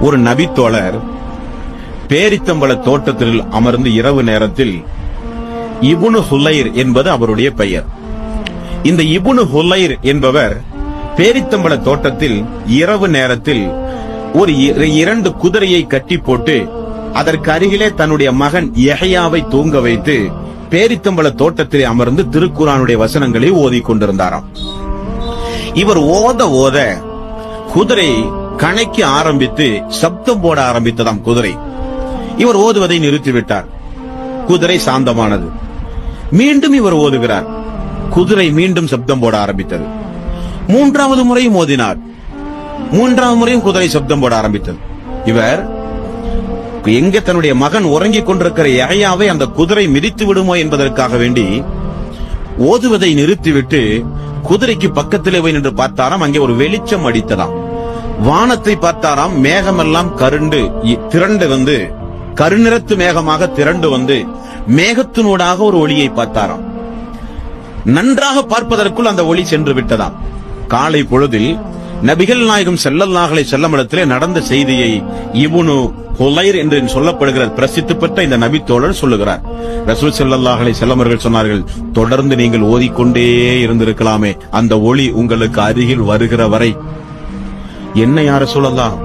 ஒரு நபித்தோழர் பேரித்தம்பள தோட்டத்தில் அமர்ந்து இரவு நேரத்தில் இப்னு ஹுலைர் என்பது அவருடைய பெயர். இந்த இப்னு ஹுலைர் என்பவர் பேரித்தம்பள தோட்டத்தில் இரவு நேரத்தில் ஒரு 2 குதிரையை கட்டி போட்டு அதற்கு அருகிலே தன்னுடைய மகன் யஹ்யாவை தூங்க வைத்து பேரித்தம்பள தோட்டத்திலே அமர்ந்து திருக்குர்ஆனுடைய வசனங்களை ஓதிக் கொண்டிருந்தாராம். இவர் ஓத ஓத குதிரை கணைக்கு ஆரம்பித்து சப்தம் போட ஆரம்பித்ததாம் குதிரை. இவர் ஓதுவதை நிறுத்திவிட்டார். குதிரை சாந்தமானது. மீண்டும் இவர் ஓதுகிறார். குதிரை மீண்டும் சப்தம் போட ஆரம்பித்தது. 3வது முறையும் ஓதினார். 3வது முறையும் குதிரை சப்தம் போட ஆரம்பித்தது. இவர் எங்க தன்னுடைய மகன் உறங்கிக் கொண்டிருக்கிற யஹ்யாவை அந்த குதிரை மிதித்து விடுமோ என்பதற்காக வேண்டி ஓதுவதை நிறுத்திவிட்டு குதிரைக்கு பக்கத்திலே போய் நின்று பார்த்தாராம். அங்கே ஒரு வெளிச்சம் அடித்ததாம். வானத்தை பார்த்தாராம். மேகமெல்லாம் திரண்டு வந்து கருநிறத்து மேகமாக திரண்டு வந்து மேகத்தினூடாக ஒரு ஒளியை பார்த்தாராம். நன்றாக பார்ப்பதற்குள் அந்த ஒளி சென்று விட்டதாம். காலை பொழுதில் நபிகள் நாயகம் ஸல்லல்லாஹு அலைஹி வஸல்லம் இடத்திலே நடந்த செய்தியை இப்னு ஹுலைர் என்று சொல்லப்படுகிற பிரசித்தி பெற்ற இந்த நபித்தோழர் சொல்லுகிறார். ரசூல் ஸல்லல்லாஹு அலைஹி வஸல்லம் அவர்கள் சொன்னார்கள், தொடர்ந்து நீங்கள் ஓதிக்கொண்டே இருந்திருக்கலாமே, அந்த ஒளி உங்களுக்கு அருகில் வருகிற வரை. என்ன யா ரசூலல்லாஹ்,